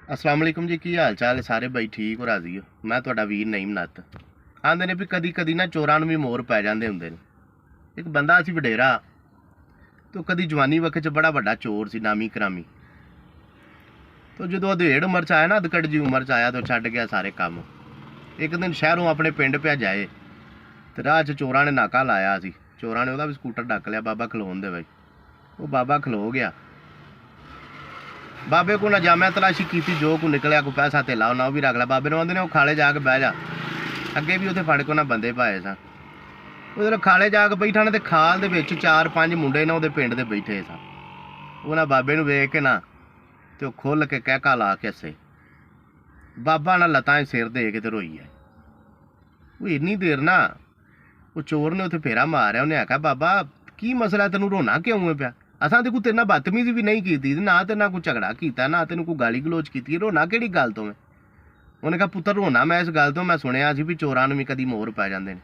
अस्सलाम वालेकुम जी, की हाल चाल है सारे भाई? ठीक हो, राजी हो? मैं ਤੁਹਾਡਾ ਵੀਰ ਨਈਮ ਨੱਤ। ਆਂਦੇ ਨੇ ਵੀ ਕਦੀ ਕਦੀ ਨਾ ਚੋਰਾਂ ਨੂੰ ਵੀ ਮੋਰ ਪੈ ਜਾਂਦੇ ਹੁੰਦੇ ਨੇ। ਇੱਕ ਬੰਦਾ ਸੀ ਵਡੇਰਾ, ਤੋ ਕਦੀ ਜਵਾਨੀ ਵਕਤ 'ਚ ਬੜਾ ਵੱਡਾ ਚੋਰ ਸੀ, ਨਾਮੀ ਕਰਾਮੀ। ਤੋ ਜਦੋਂ ਅਧੇੜ ਉਮਰ 'ਚ ਆਇਆ ਨਾ, ਅਧਕੜ ਜੀ ਉਮਰ 'ਚ ਆਇਆ, ਤੋ ਛੱਡ ਗਿਆ ਸਾਰੇ ਕੰਮ। ਇੱਕ ਦਿਨ ਸ਼ਹਿਰੋਂ ਆਪਣੇ ਪਿੰਡ ਪਿਆ ਜਾਏ ਤੇ ਰਾਹ 'ਚ ਚੋਰਾਂ ਨੇ ਨਾਕਾ ਲਾਇਆ ਸੀ। ਚੋਰਾਂ ਨੇ ਉਹਦਾ ਵੀ ਸਕੂਟਰ ਡੱਕ ਲਿਆ, ਬਾਬਾ ਖਲੋਣ ਦੇ ਬਈ। ਉਹ ਬਾਬਾ ਖਲੋ ਗਿਆ। ਬਾਬੇ को ना जामिया तलाशी की, जो को निकलिया को पैसा तेला ना भी रख लिया। बाबे ने आंदे खाले जाके बह जा। अगे भी उत्थे फड़ के उन्हें बंदे पाए सन। उधर खाले जाके बैठा ने, खाल दे विच 4-5 मुंडे ने उहदे पिंड दे बैठे सन। उन्हें बाबे नूं वेख के ना ते खुल के कहका ला के हसे। बाबा ना लत्तां सिर दे के ते रोई है। वो इन्नी देर ना वो चोर ने उत्थे फेरा मारिया। उन्हें आख्या, बाबा की मसला, तेनों रोना क्यों है पिया? असां ते कोई तेरे नाल बदतमीजी भी नहीं की, ना तेरे नाल कोई झगड़ा किया, ना तेन कोई गाली गलोच की। रोना किहड़ी गल तो मैं? उन्हें कहा, पुत्र रोना मैं इस गल तो, मैं सुनिया सी भी चोरां नूं भी कदी मोर पै जांदे ने,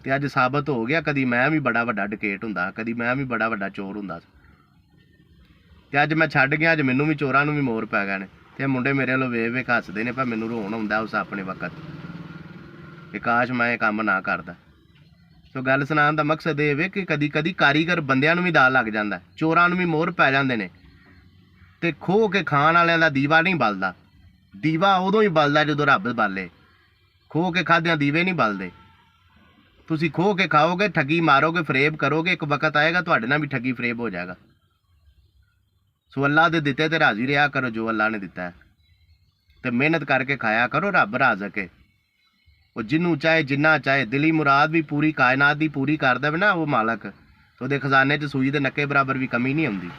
ते अज साबित हो गया कदी मैं भी बड़ा वड्डा डकैत हुंदा, कदी मैं भी बड़ा वड्डा चोर हुंदा। ते अज मैं छड्ड गया, अज मैनूं भी चोरां नूं भी मोर पै गए ने। ते मुंडे मेरे वल्लों वेख वेख हसदे ने, पर मैनूं रोन आउंदा उस अपने वकत कि काश मैं ये काम ना करदा। तो गल सुनाने का मकसद ये वे कि कदी कदी कारीगर बंदियां नूं भी दा लग जांदा, चोरां नूं भी मोर पै जांदे ने। ते खो के खाण वालियां दा दीवा नहीं बलदा। दीवा उदों ही बलदा जदों रब बाले। खो के खादियां दीवे नहीं बलदे। तुसीं खो के खाओगे, ठगी मारोगे, फरेब करोगे, एक वक्त आएगा तुहाडे नाल भी ठगी फरेब हो जाएगा। सो अल्लाह दे दिते ते राजी रहा करो, जो अल्लाह ने दिता है, ते मेहनत करके खाया करो। रब राज़िक है, वो जिन्हों चाहे जिन्ना चाहे दिली मुराद भी पूरी कायनात की पूरी कर दे ना वो मालक, तो वो खजाने च सूई दे नक्के बराबर भी कमी नहीं आती।